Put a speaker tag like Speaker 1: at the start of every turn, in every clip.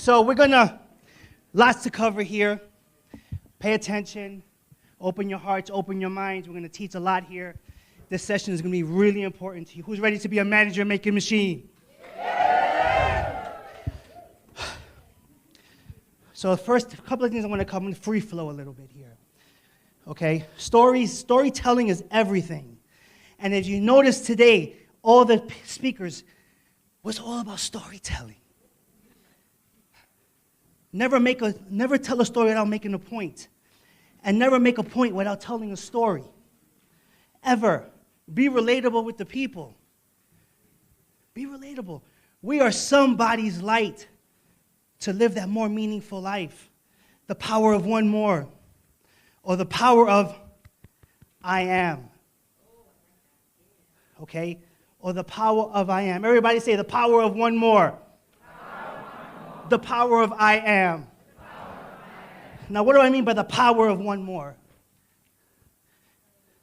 Speaker 1: So we're going to, lots to cover here. Pay attention. Open your hearts, open your minds. We're going to teach a lot here. This session is going to be really important to you. Who's ready to be a manager making machine? Yeah. So first, a couple of things I want to cover in free flow a little bit here. Okay? Storytelling is everything. And if you notice today, all the speakers was all about storytelling. Never tell a story without making a point. And never make a point without telling a story. Ever. Be relatable with the people. Be relatable. We are somebody's light to live that more meaningful life. The power of one more. Or the power of I am. Okay? Or the power of I am. Everybody say the power of one more. The power of I am. Now, what do I mean by the power of one more?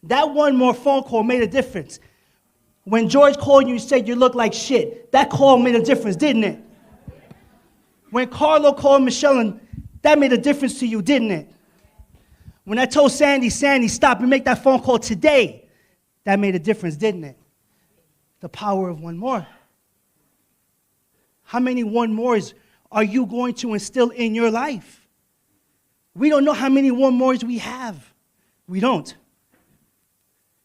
Speaker 1: That one more phone call made a difference. When George called you and said you look like shit, that call made a difference, didn't it? When Carlo called Michelle, and that made a difference to you, didn't it? When I told Sandy, stop and make that phone call today, that made a difference, didn't it? The power of one more. How many one mores are you going to instill in your life? We don't know how many one mores we have. We don't.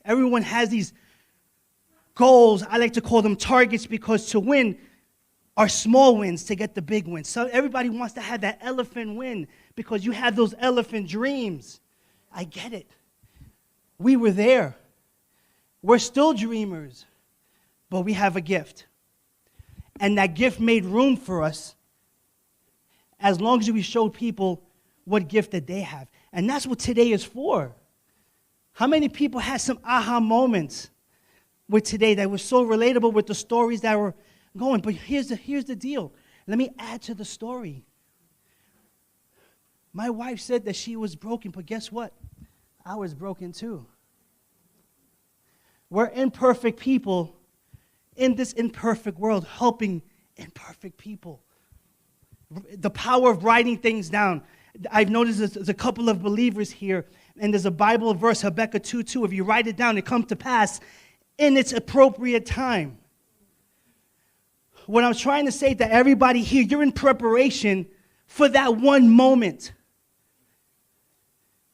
Speaker 1: Everyone has these goals. I like to call them targets because to win are small wins to get the big wins. So everybody wants to have that elephant win because you have those elephant dreams. I get it. We were there. We're still dreamers, but we have a gift. And that gift made room for us as long as we showed people what gift that they have. And that's what today is for. How many people had some aha moments with today that was so relatable with the stories that were going? But here's the deal. Let me add to the story. My wife said that she was broken, but guess what? I was broken too. We're imperfect people in this imperfect world, helping imperfect people. The power of writing things down. I've noticed there's a couple of believers here, and there's a Bible verse, Habakkuk 2:2. If you write it down, it comes to pass in its appropriate time. What I'm trying to say to everybody here, you're in preparation for that one moment.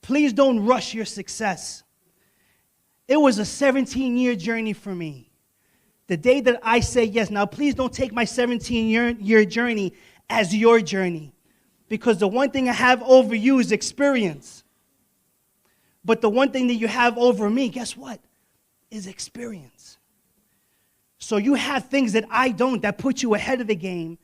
Speaker 1: Please don't rush your success. It was a 17-year journey for me. The day that I say yes, now please don't take my 17-year journey as your journey. Because the one thing I have over you is experience. But the one thing that you have over me, guess what? Is experience. So you have things that I don't that put you ahead of the game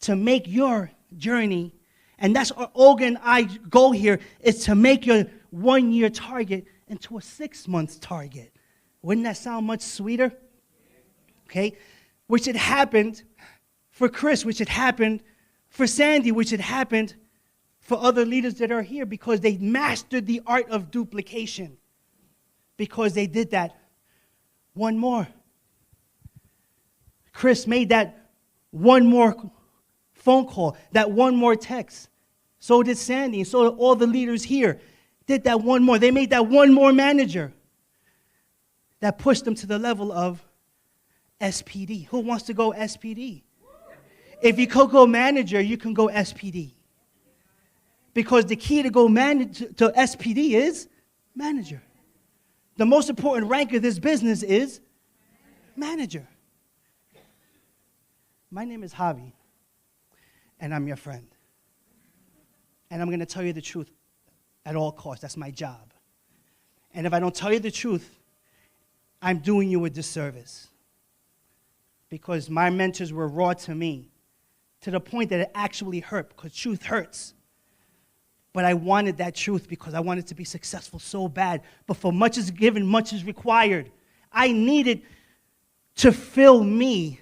Speaker 1: to make your journey. And that's our Olga and I goal here, is to make your 1-year target into a 6-month target. Wouldn't that sound much sweeter? Okay? Which had happened for Chris, which had happened for Sandy, which had happened for other leaders that are here because they mastered the art of duplication. Because they did that one more. Chris made that one more phone call, that one more text. So did Sandy, and so did all the leaders here. Did that one more. They made that one more manager that pushed them to the level of SPD. Who wants to go SPD? If you could go manager, you can go SPD. Because the key to go to SPD is manager. The most important rank of this business is manager. My name is Javi, and I'm your friend. And I'm going to tell you the truth at all costs. That's my job. And if I don't tell you the truth, I'm doing you a disservice. Because my mentors were raw to me, to the point that it actually hurt, because truth hurts. But I wanted that truth because I wanted to be successful so bad. But for much is given, much is required. I needed to fill me,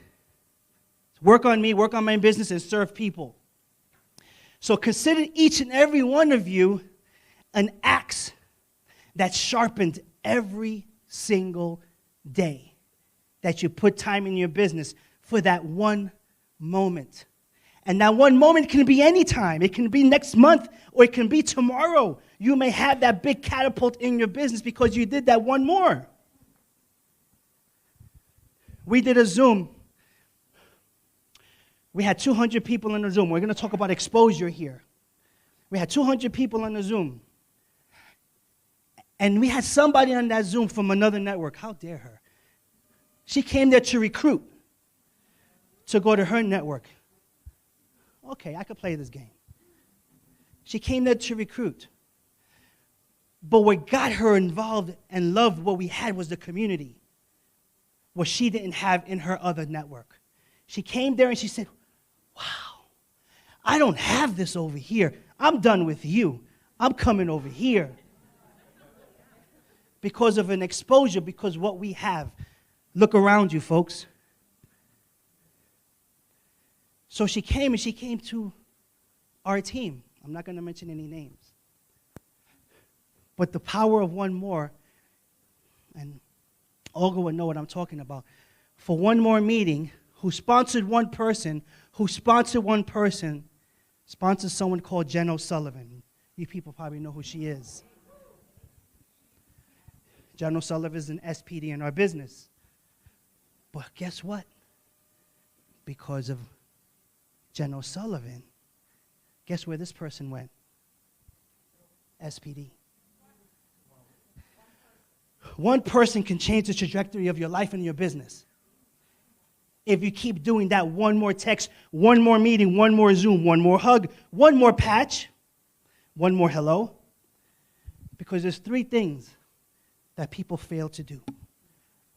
Speaker 1: work on my business, and serve people. So consider each and every one of you an axe that's sharpened every single day that you put time in your business for that one moment. And that one moment can be any time. It can be next month or it can be tomorrow. You may have that big catapult in your business because you did that one more. We did a Zoom. We had 200 people in the Zoom. We're going to talk about exposure here. We had 200 people on the Zoom. And we had somebody on that Zoom from another network. How dare her? She came there to recruit, to go to her network. Okay, I could play this game. She came there to recruit. But what got her involved and loved what we had was the community, what she didn't have in her other network. She came there and she said, wow, I don't have this over here. I'm done with you. I'm coming over here. Because of an exposure, because what we have. Look around you, folks. So she came to our team. I'm not going to mention any names. But the power of one more, and Olga would know what I'm talking about, for one more meeting, who sponsored someone called Jen O'Sullivan. You people probably know who she is. Jen O'Sullivan is an SPD in our business. But guess what? Because of Jen O'Sullivan, guess where this person went? SPD. One person can change the trajectory of your life and your business. If you keep doing that, one more text, one more meeting, one more Zoom, one more hug, one more patch, one more hello. Because there's three things that people fail to do,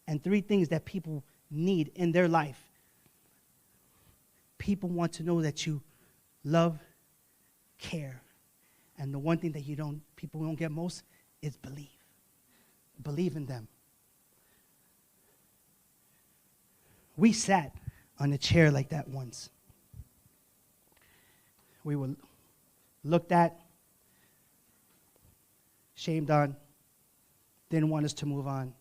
Speaker 1: and three things that people need in their life. People want to know that you love, care, and the one thing that people don't get most is believe. Believe in them. We sat on a chair like that once. We were looked at, shamed on, didn't want us to move on.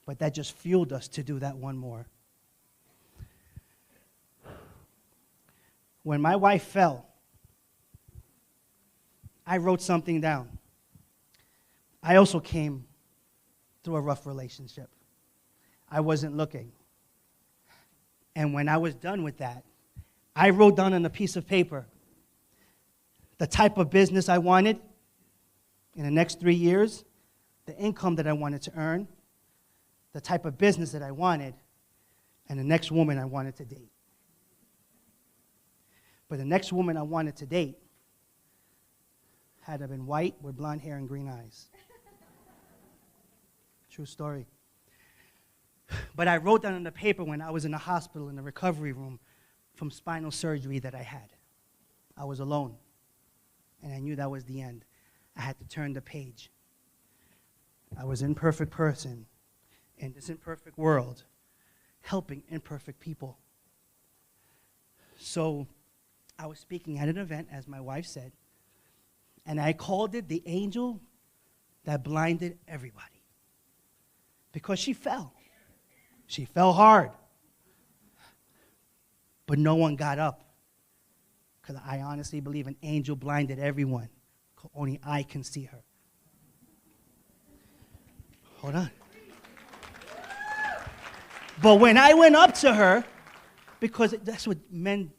Speaker 1: But that just fueled us to do that one more. When my wife fell, I wrote something down. I also came through a rough relationship. I wasn't looking. And when I was done with that, I wrote down on a piece of paper the type of business I wanted in the next 3 years, the income that I wanted to earn, the type of business that I wanted, and the next woman I wanted to date. But the next woman I wanted to date had to have been white with blonde hair and green eyes. True story. But I wrote down on the paper when I was in the hospital in the recovery room from spinal surgery that I had. I was alone, and I knew that was the end. I had to turn the page. I was an imperfect person in this imperfect world, helping imperfect people. So I was speaking at an event, as my wife said, and I called it the angel that blinded everybody. Because she fell. She fell hard. But no one got up. Because I honestly believe an angel blinded everyone. Only I can see her. Hold on. But when I went up to her, because that's what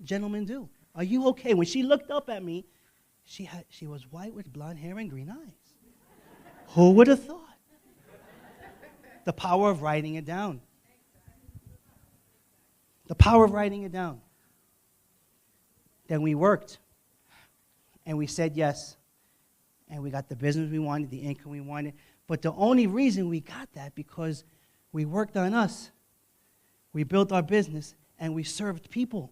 Speaker 1: gentlemen do. Are you okay? When she looked up at me, she was white with blonde hair and green eyes. Who would have thought? The power of writing it down. The power of writing it down. Then we worked, and we said yes, and we got the business we wanted, the income we wanted. But the only reason we got that because we worked on us. We built our business, and we served people.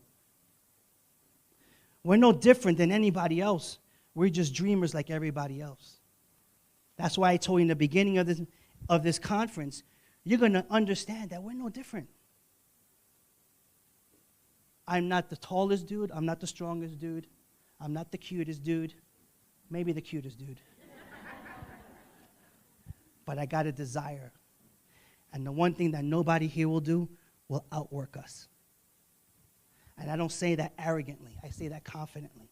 Speaker 1: We're no different than anybody else. We're just dreamers like everybody else. That's why I told you in the beginning of this conference, you're going to understand that we're no different. I'm not the tallest dude. I'm not the strongest dude. I'm not the cutest dude. Maybe the cutest dude. But I got a desire. And the one thing that nobody here will do will outwork us. And I don't say that arrogantly. I say that confidently.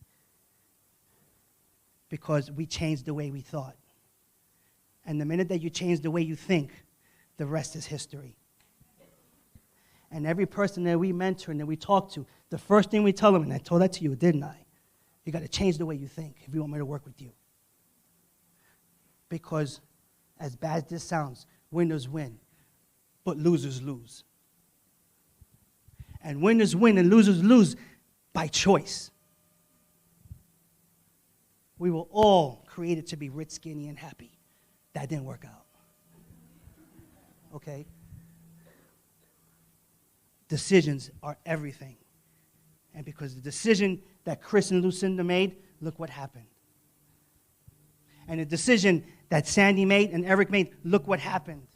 Speaker 1: Because we changed the way we thought. And the minute that you change the way you think, the rest is history. And every person that we mentor and that we talk to, the first thing we tell them, and I told that to you, didn't I? You got to change the way you think if you want me to work with you. Because as bad as this sounds, winners win, but losers lose. And winners win and losers lose by choice. We were all created to be rich, skinny, and happy. That didn't work out. Okay? Decisions are everything. And because the decision that Chris and Lucinda made, look what happened. And the decision that Sandy made and Eric made, look what happened.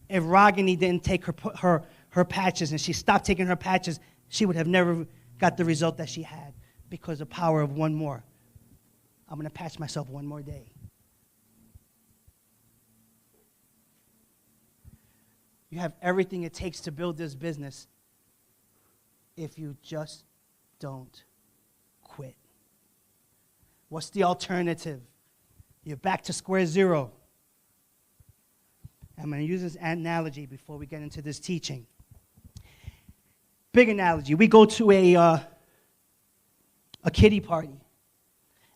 Speaker 1: If Ragini didn't take her patches and she stopped taking her patches, she would have never got the result that she had because of the power of one more. I'm going to patch myself one more day. You have everything it takes to build this business if you just don't quit. What's the alternative? You're back to square zero. I'm going to use this analogy before we get into this teaching. Big analogy. We go to a kiddie party.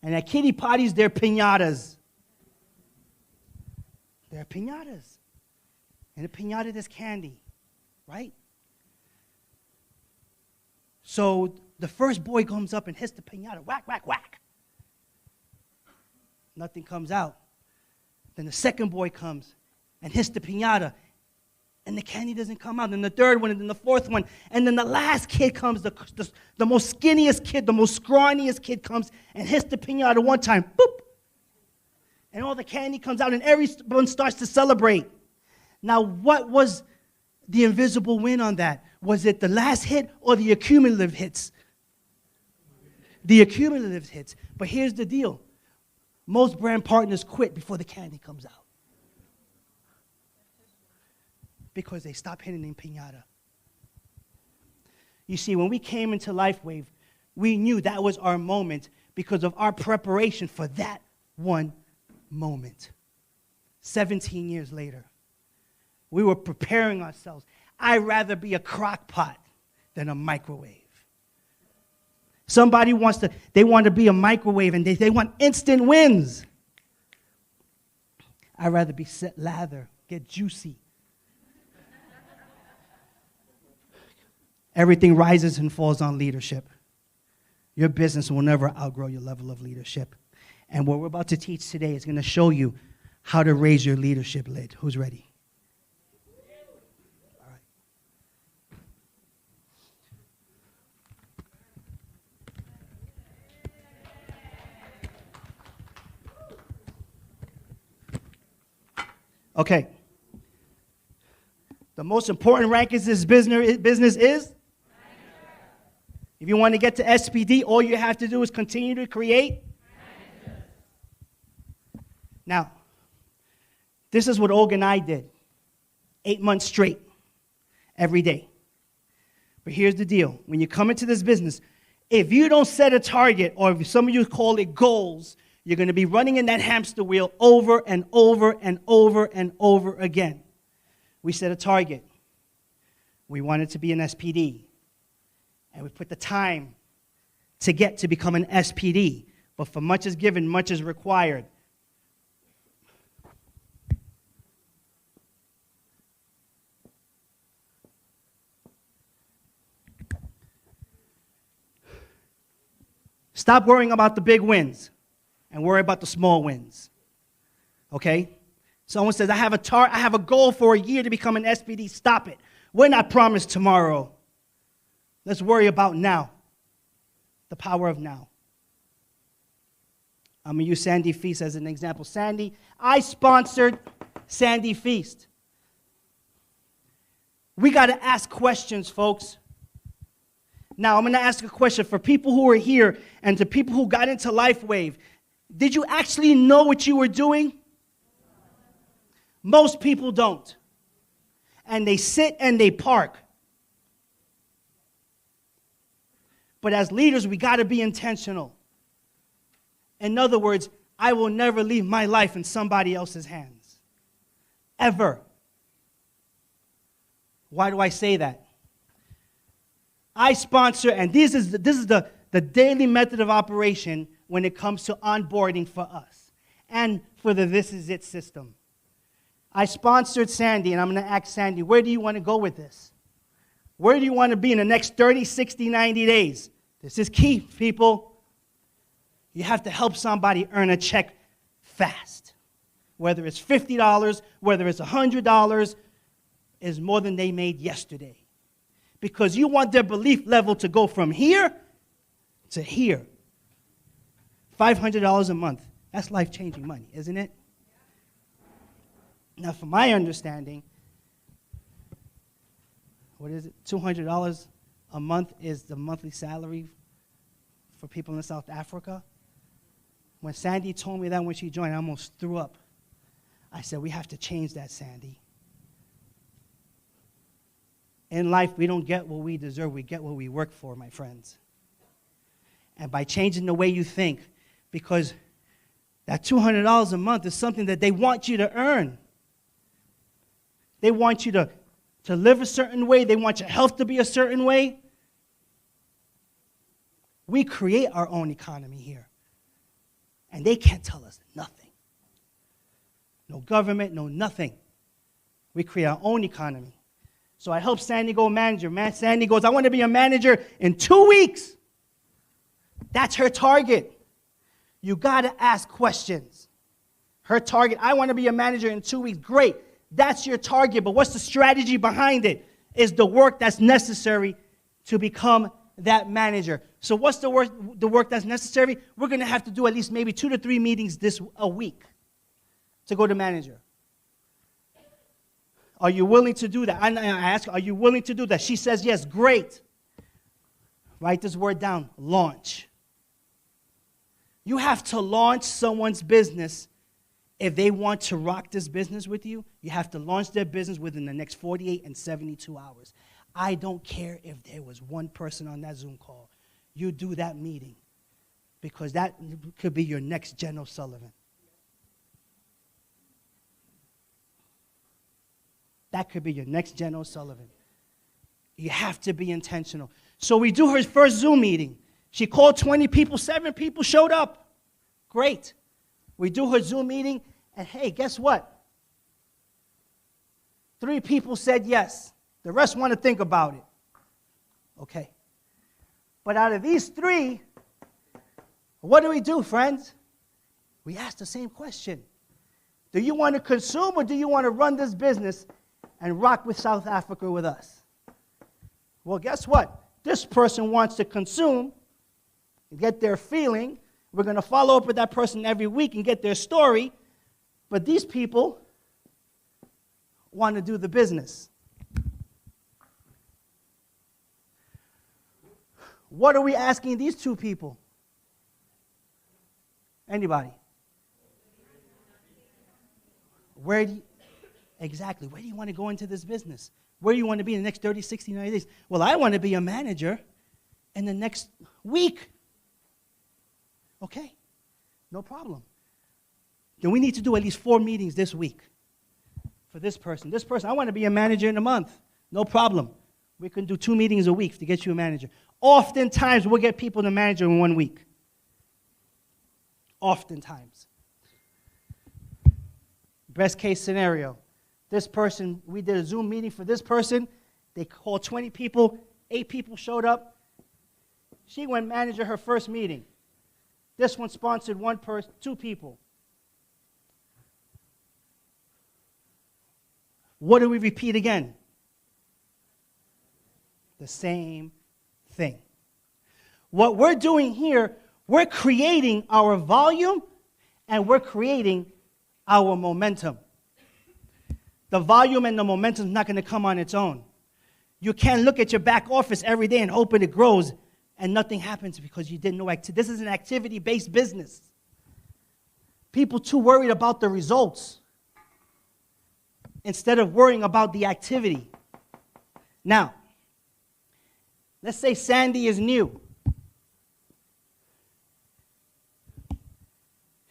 Speaker 1: And at kiddie parties, they're piñatas. They're piñatas. In a piñata, there's candy, right? So the first boy comes up and hits the piñata. Whack, whack, whack. Nothing comes out. Then the second boy comes and hits the piñata, and the candy doesn't come out. Then the third one, and then the fourth one. And then the last kid comes, the most skinniest kid, the most scrawniest kid comes and hits the piñata one time. Boop. And all the candy comes out, and everyone starts to celebrate. Now, what was the invisible win on that? Was it the last hit or the accumulative hits? The accumulative hits. But here's the deal. Most brand partners quit before the candy comes out. Because they stop hitting in piñata. You see, when we came into LifeWave, we knew that was our moment because of our preparation for that one moment. 17 years later, we were preparing ourselves. I'd rather be a crock pot than a microwave. Somebody want to be a microwave and they want instant wins. I'd rather be set lather, get juicy. Everything rises and falls on leadership. Your business will never outgrow your level of leadership. And what we're about to teach today is going to show you how to raise your leadership lid. Who's ready? All right. Okay. The most important rank in this business is? If you want to get to SPD, all you have to do is continue to create. Now, this is what Olga and I did. 8 months straight, every day. But here's the deal. When you come into this business, if you don't set a target, or if some of you call it goals, you're going to be running in that hamster wheel over and over and over and over again. We set a target. We wanted to be an SPD. And we put the time to get to become an SPD. But for much is given, much is required. Stop worrying about the big wins and worry about the small wins. Okay? Someone says, I have a goal for a year to become an SPD. Stop it. We're not promised tomorrow. Let's worry about now. The power of now. I'm going to use Sandy Feast as an example. Sandy, I sponsored Sandy Feast. We got to ask questions, folks. Now, I'm going to ask a question for people who are here and to people who got into LifeWave. Did you actually know what you were doing? Most people don't. And they sit and they park. But as leaders, we got to be intentional. In other words, I will never leave my life in somebody else's hands. Ever. Why do I say that? I sponsor, and this is the daily method of operation when it comes to onboarding for us and for the This Is It system. I sponsored Sandy, and I'm going to ask Sandy, where do you want to go with this? Where do you want to be in the next 30, 60, 90 days? This is key, people. You have to help somebody earn a check fast. Whether it's $50, whether it's $100, is more than they made yesterday. Because you want their belief level to go from here to here. $500 a month. That's life-changing money, isn't it? Now, from my understanding, what is it? $200 a month is the monthly salary for people in South Africa. When Sandy told me that when she joined, I almost threw up. I said, we have to change that, Sandy. In life, we don't get what we deserve. We get what we work for, my friends. And by changing the way you think, because that $200 a month is something that they want you to earn. They want you to live a certain way. They want your health to be a certain way. We create our own economy here. And they can't tell us nothing. No government, no nothing. We create our own economy. So I helped Sandy go manager. Sandy goes, I want to be a manager in 2 weeks. That's her target. You got to ask questions. Her target, I want to be a manager in 2 weeks. Great. That's your target. But what's the strategy behind it? Is the work that's necessary to become that manager. So what's the work that's necessary? We're going to have to do at least maybe 2 to 3 meetings a week to go to manager. Are you willing to do that? I ask her, are you willing to do that? She says yes. Great. Write this word down. Launch. You have to launch someone's business. If they want to rock this business with you, you have to launch their business within the next 48 and 72 hours. I don't care if there was one person on that Zoom call. You do that meeting because that could be your next General Sullivan. That could be your next General Sullivan. You have to be intentional. So we do her first Zoom meeting. She called 20 people, 7 people showed up. Great. We do her Zoom meeting, and hey, guess what? 3 people said yes. The rest want to think about it. Okay. But out of these 3, what do we do, friends? We ask the same question. Do you want to consume or do you want to run this business and rock with South Africa with us? Well, guess what? This person wants to consume and get their feeling. We're going to follow up with that person every week and get their story. But these people want to do the business. What are we asking these 2 people? Anybody? Where do you want to go into this business? Where do you want to be in the next 30, 60, 90 days? Well, I want to be a manager in the next week. Okay, no problem. Then we need to do at least 4 meetings this week for this person. This person, I want to be a manager in a month. No problem. We can do 2 meetings a week to get you a manager. Oftentimes, we'll get people to manager in 1 week. Oftentimes. Best case scenario. This person, we did a Zoom meeting for this person. They called 20 people. 8 people showed up. She went manager her first meeting. This one sponsored 2 people. What do we repeat again? The same thing. What we're doing here, we're creating our volume and we're creating our momentum. The volume and the momentum is not going to come on its own. You can't look at your back office every day and hope it grows and nothing happens because you did no activity. This is an activity-based business. People too worried about the results instead of worrying about the activity. Now, let's say Sandy is new.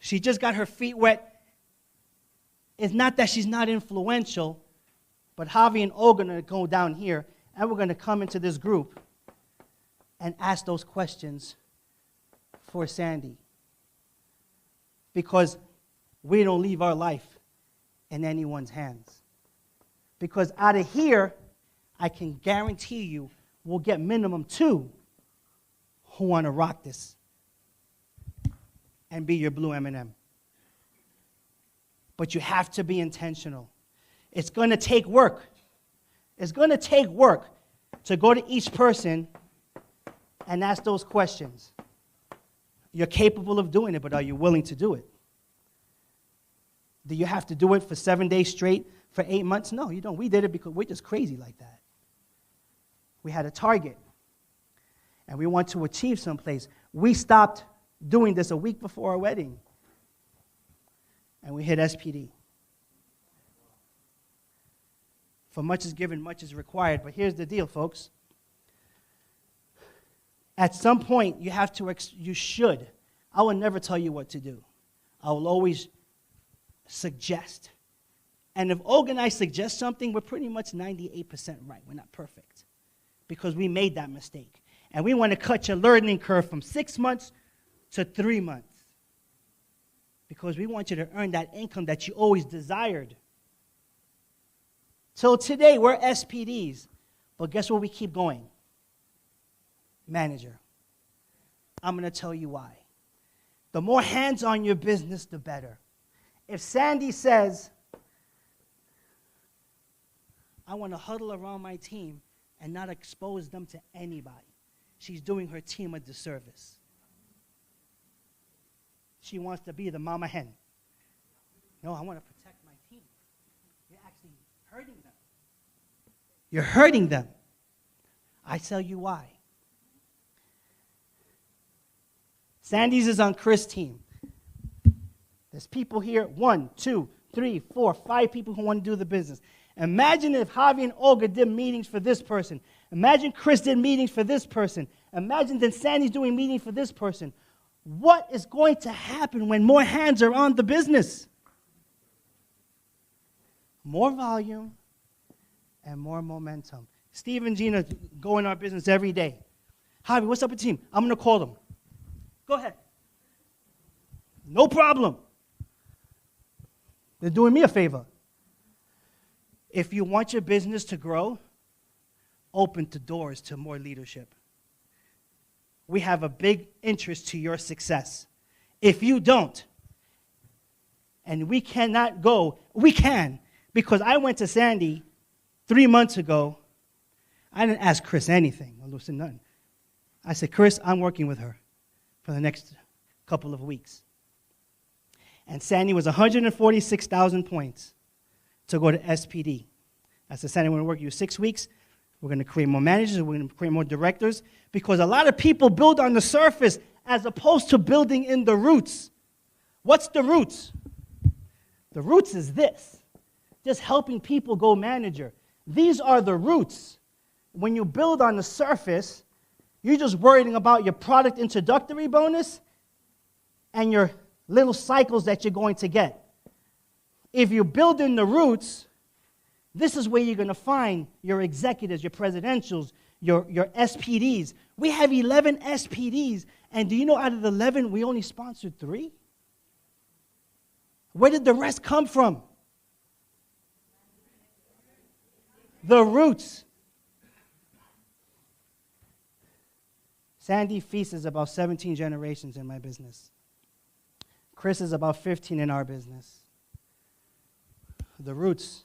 Speaker 1: She just got her feet wet. It's not that she's not influential, but Javi and Olga are going to go down here, and we're going to come into this group and ask those questions for Sandy. Because we don't leave our life in anyone's hands. Because out of here, I can guarantee you we'll get minimum 2 who want to rock this and be your blue M&M. But you have to be intentional. It's going to take work. It's going to take work to go to each person and ask those questions. You're capable of doing it, but are you willing to do it? Do you have to do it for 7 days straight for 8 months? No, you don't. We did it because we're just crazy like that. We had a target, and we want to achieve someplace. We stopped doing this a week before our wedding, and we hit SPD. For much is given, much is required. But here's the deal, folks. At some point, you should. I will never tell you what to do. I will always suggest. And if Olga and I suggest something, we're pretty much 98% right. We're not perfect because we made that mistake. And we want to cut your learning curve from 6 months to 3 months because we want you to earn that income that you always desired. Till today, we're SPDs. But guess what we keep going? Manager. I'm going to tell you why. The more hands on your business, the better. If Sandy says, I want to huddle around my team and not expose them to anybody, she's doing her team a disservice. She wants to be the mama hen. No, I want to protect my team. You're actually hurting them. You're hurting them. I tell you why. Sandy's is on Chris' team. There's people here, 1, 2, 3, 4, 5 people who want to do the business. Imagine if Javi and Olga did meetings for this person. Imagine Chris did meetings for this person. Imagine that Sandy's doing meetings for this person. What is going to happen when more hands are on the business? More volume and more momentum. Steve and Gina go in our business every day. Javi, what's up with the team? I'm going to call them. Go ahead. No problem. They're doing me a favor. If you want your business to grow, open the doors to more leadership. We have a big interest to your success. If you don't, and we cannot go, we can, because I went to Sandy 3 months ago. I didn't ask Chris anything. I listened nothing. I said, Chris, I'm working with her for the next couple of weeks. And Sandy was 146,000 points to go to SPD. I said, Sandy, we're going to work you 6 weeks. We're going to create more managers. We're going to create more directors. Because a lot of people build on the surface as opposed to building in the roots. What's the roots? The roots is this. Just helping people go manager. These are the roots. When you build on the surface, you're just worrying about your product introductory bonus and your little cycles that you're going to get. If you build in the roots, this is where you're going to find your executives, your presidentials, your SPDs. We have 11 SPDs, and do you know out of the 11, we only sponsored 3? Where did the rest come from? The roots. Sandy Feast is about 17 generations in my business. Chris is about 15 in our business. The roots.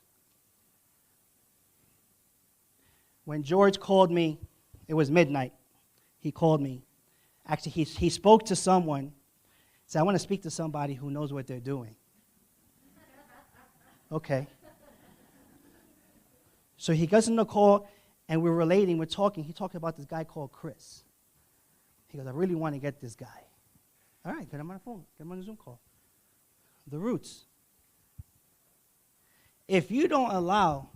Speaker 1: When George called me, it was midnight. He called me. Actually, he spoke to someone. Said, I want to speak to somebody who knows what they're doing. Okay. So he gets in the call, and we're relating, we're talking. He talked about this guy called Chris. He goes, I really want to get this guy. All right, get him on the phone. Get him on the Zoom call. The roots. If you don't allow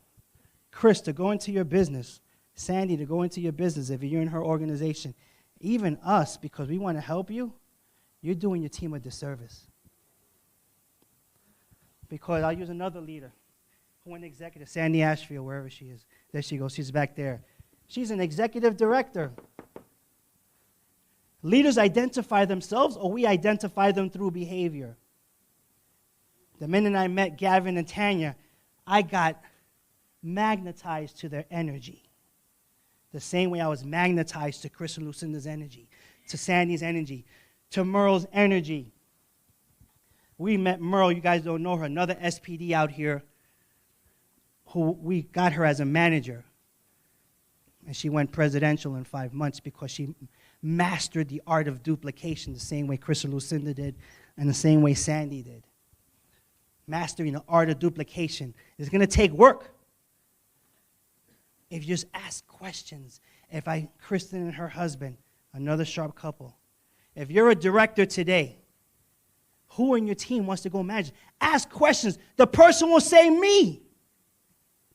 Speaker 1: Chris to go into your business, Sandy to go into your business, if you're in her organization, even us, because we want to help you, you're doing your team a disservice. Because I'll use another leader who went executive, Sandy Ashfield, wherever she is. There she goes. She's back there. She's an executive director. Leaders identify themselves, or we identify them through behavior. The minute I met Gavin and Tanya, I got magnetized to their energy. The same way I was magnetized to Chris and Lucinda's energy, to Sandy's energy, to Merle's energy. We met Merle, you guys don't know her, another SPD out here, who we got her as a manager. And she went presidential in 5 months because she mastered the art of duplication the same way Chris and Lucinda did and the same way Sandy did. Mastering the art of duplication is going to take work. If you just ask questions, Kristen and her husband, another sharp couple, if you're a director today, who in your team wants to go manage? Ask questions. The person will say, me.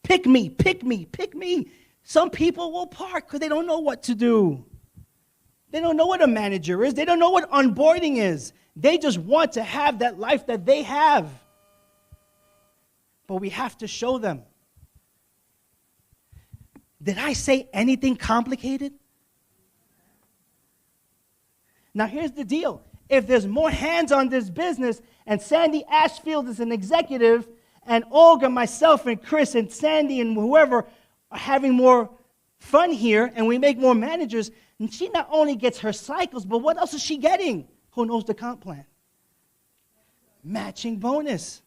Speaker 1: Pick me, pick me, pick me. Some people will park because they don't know what to do. They don't know what a manager is. They don't know what onboarding is. They just want to have that life that they have. But we have to show them. Did I say anything complicated? Now here's the deal. If there's more hands on this business, and Sandy Ashfield is an executive, and Olga, myself, and Chris, and Sandy, and whoever are having more fun here, and we make more managers, and she not only gets her cycles, but what else is she getting? Who knows the comp plan? Matching bonus.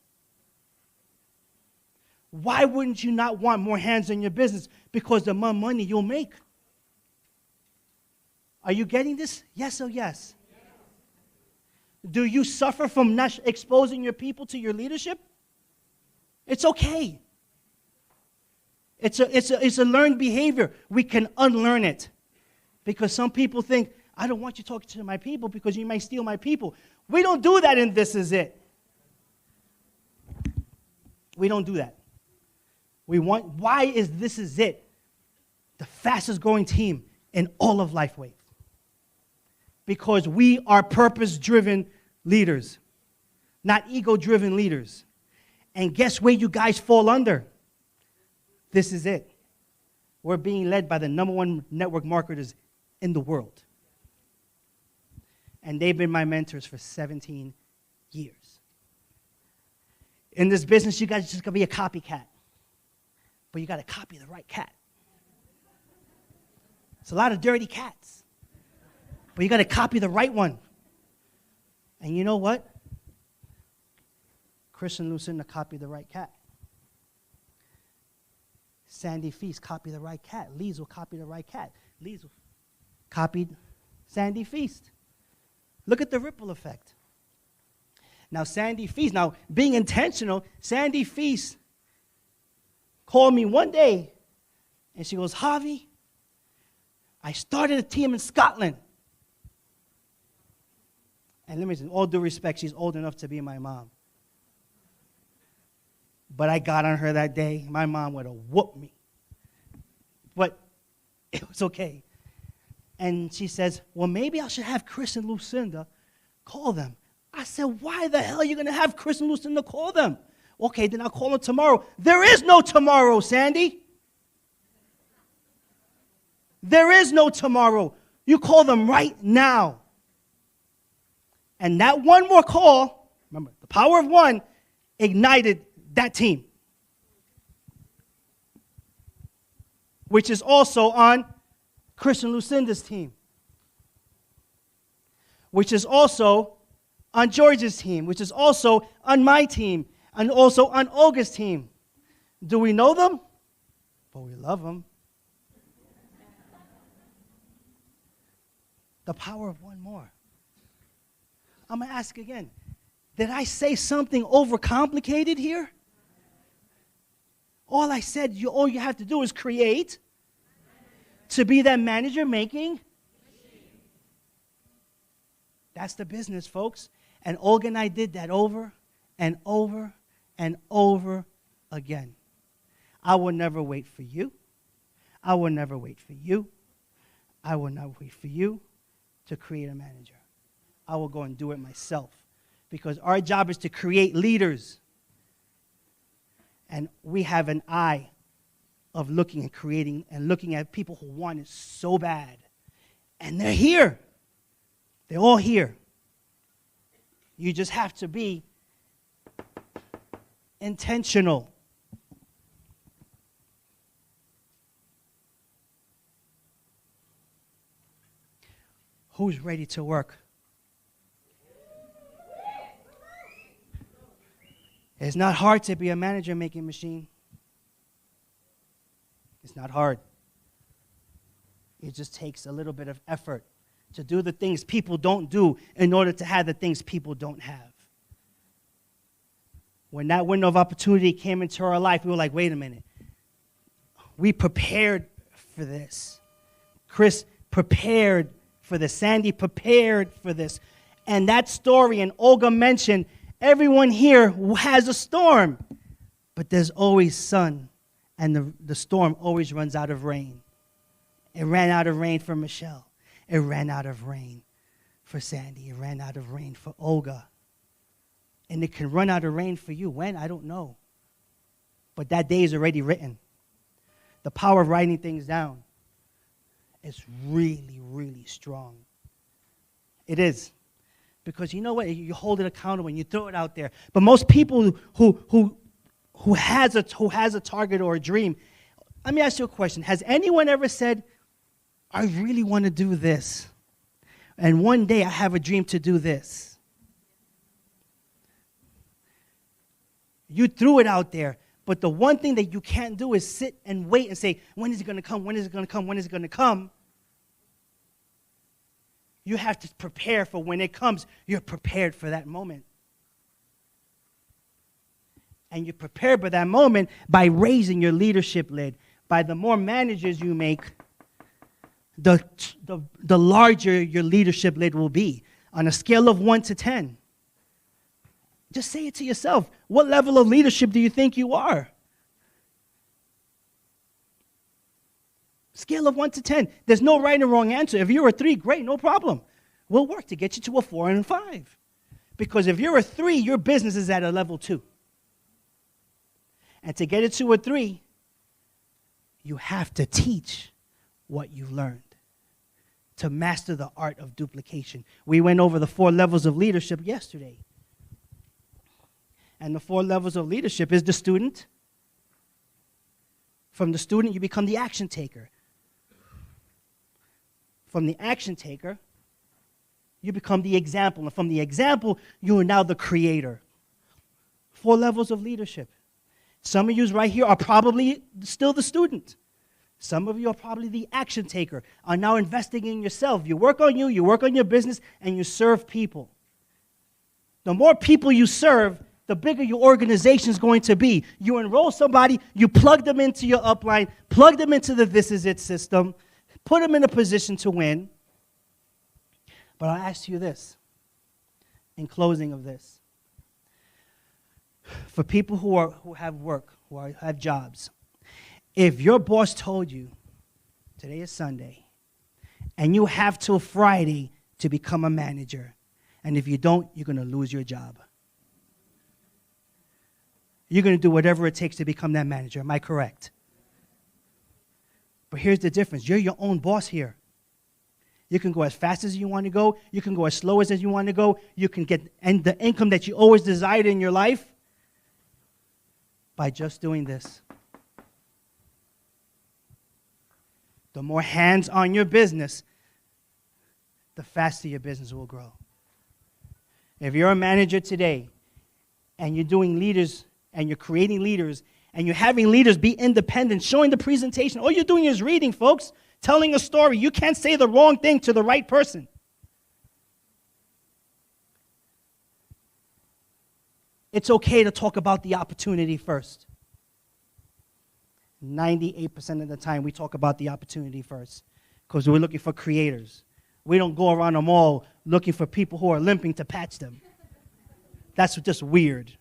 Speaker 1: Why wouldn't you not want more hands in your business? Because the more money you'll make. Are you getting this? Yes or yes? Do you suffer from not exposing your people to your leadership? It's okay. It's a learned behavior. We can unlearn it. Because some people think, I don't want you talking to my people because you might steal my people. We don't do that in This Is It. We don't do that. Why is This Is It the fastest growing team in all of Lifeway? Because we are purpose-driven leaders, not ego-driven leaders. And guess where you guys fall under? This is it. We're being led by the #1 network marketers in the world. And they've been my mentors for 17 years. In this business, you guys just got to be a copycat. But you got to copy the right cat. It's a lot of dirty cats. But you got to copy the right one. And you know what? Chris and Lucinda copy the right cat. Sandy Feast copied the right cat. Lees will copy the right cat. Lees will copied Sandy Feast. Look at the ripple effect. Now, Sandy Feast, now being intentional, Sandy Feast called me one day and she goes, Javi, I started a team in Scotland. And let me say, in all due respect, she's old enough to be my mom. But I got on her that day. My mom would have whooped me. But it was okay. And she says, well, maybe I should have Chris and Lucinda call them. I said, why the hell are you going to have Chris and Lucinda call them? Okay, then I'll call them tomorrow. There is no tomorrow, Sandy. There is no tomorrow. You call them right now. And that one more call, remember, the power of one, ignited that team. Which is also on Chris and Lucinda's team. Which is also on George's team. Which is also on my team. And also on Olga's team. Do we know them? But we love them. The power of one more. I'm going to ask again. Did I say something overcomplicated here? All I said, all you have to do is create to be that manager making. That's the business, folks. And Olga and I did that over and over and over again. I will never wait for you. I will never wait for you. I will not wait for you to create a manager. I will go and do it myself. Because our job is to create leaders, And we have an eye of looking and creating and looking at people who want it so bad. And they're here. They're all here. You just have to be intentional. Who's ready to work? It's not hard to be a manager making machine. It's not hard. It just takes a little bit of effort to do the things people don't do in order to have the things people don't have. When that window of opportunity came into our life, we were like, wait a minute. We prepared for this. Chris prepared for this. Sandy prepared for this. And that story, and Olga mentioned, everyone here has a storm. But there's always sun, and the storm always runs out of rain. It ran out of rain for Michelle. It ran out of rain for Sandy. It ran out of rain for Olga. And it can run out of rain for you. When? I don't know. But that day is already written. The power of writing things down is really, really strong. It is. Because you know what? You hold it accountable and you throw it out there. But most people who has a target or a dream, let me ask you a question. Has anyone ever said, I really want to do this, and one day I have a dream to do this? You threw it out there, but the one thing that you can't do is sit and wait and say, when is it going to come? When is it going to come? When is it going to come? You have to prepare for when it comes. You're prepared for that moment. And you prepare for that moment by raising your leadership lid. By the more managers you make, the larger your leadership lid will be. On a scale of 1 to 10. Just say it to yourself. What level of leadership do you think you are? Scale of 1 to 10. There's no right and wrong answer. If you're a 3, great, no problem. We'll work to get you to a 4 and a 5. Because if you're a 3, your business is at a level 2. And to get it to a 3, you have to teach what you've learned to master the art of duplication. We went over the 4 levels of leadership yesterday. And the 4 levels of leadership is the student. From the student, you become the action taker. From the action taker, you become the example. And from the example, you are now the creator. 4 levels of leadership. Some of you right here are probably still the student. Some of you are probably the action taker, are now investing in yourself. You work on you work on your business, and you serve people. The more people you serve, the bigger your organization is going to be. You enroll somebody, you plug them into your upline, plug them into the This Is It system, put them in a position to win. But I'll ask you this, in closing of this. For people who have work, who have jobs, if your boss told you, today is Sunday, and you have till Friday to become a manager, and if you don't, you're going to lose your job. You're going to do whatever it takes to become that manager. Am I correct? But here's the difference. You're your own boss here. You can go as fast as you want to go. You can go as slow as you want to go. You can get the income that you always desired in your life by just doing this. The more hands on your business, the faster your business will grow. If you're a manager today and you're doing leaders and you're creating leaders and you're having leaders be independent, showing the presentation, all you're doing is reading, folks, telling a story. You can't say the wrong thing to the right person. It's okay to talk about the opportunity first. 98% of the time, we talk about the opportunity first because we're looking for creators. We don't go around the mall looking for people who are limping to patch them. That's just weird.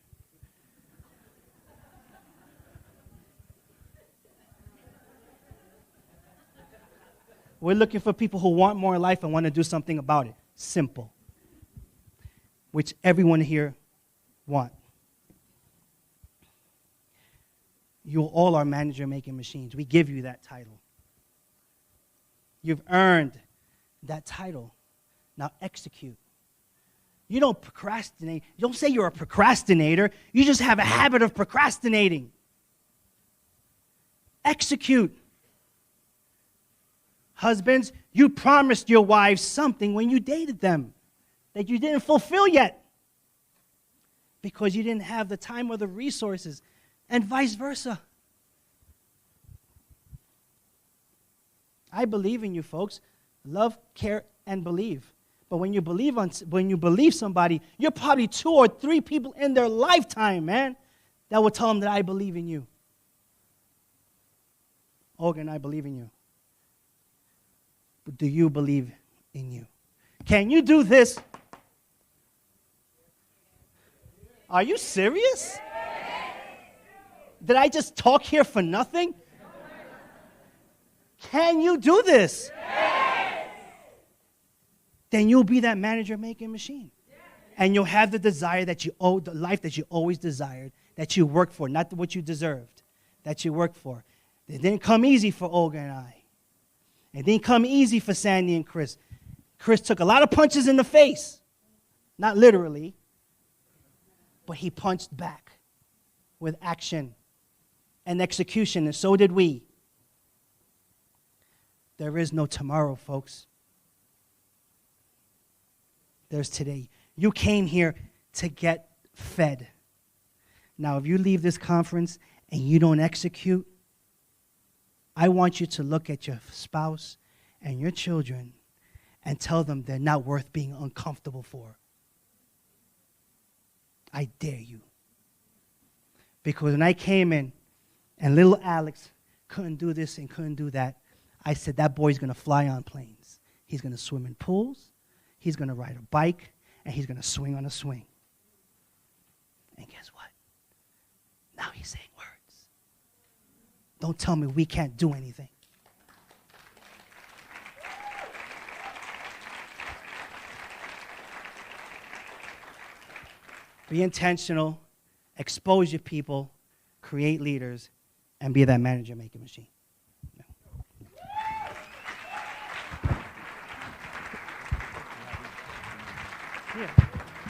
Speaker 1: We're looking for people who want more life and want to do something about it. Simple. Which everyone here want. You all are manager-making machines. We give you that title. You've earned that title. Now execute. You don't procrastinate. Don't say you're a procrastinator. You just have a habit of procrastinating. Execute. Husbands, you promised your wives something when you dated them that you didn't fulfill yet because you didn't have the time or the resources, and vice versa. I believe in you, folks. Love, care, and believe. But when you believe somebody, you're probably 2 or 3 people in their lifetime, man, that will tell them that I believe in you. Olga and I believe in you. But do you believe in you? Can you do this? Are you serious? Did I just talk here for nothing? Can you do this? Then you'll be that manager-making machine. And you'll have the desire that you owe, the life that you always desired, that you worked for, not what you deserved, that you worked for. It didn't come easy for Olga and I. It didn't come easy for Sandy and Chris. Chris took a lot of punches in the face. Not literally, but he punched back with action and execution, and so did we. There is no tomorrow, folks. There's today. You came here to get fed. Now, if you leave this conference and you don't execute, I want you to look at your spouse and your children and tell them they're not worth being uncomfortable for. I dare you. Because when I came in and little Alex couldn't do this and couldn't do that, I said, that boy's going to fly on planes. He's going to swim in pools. He's going to ride a bike. And he's going to swing on a swing. And guess what? Now he's saying words. Don't tell me we can't do anything. Be intentional, expose your people, create leaders, and be that manager-making machine. Yeah.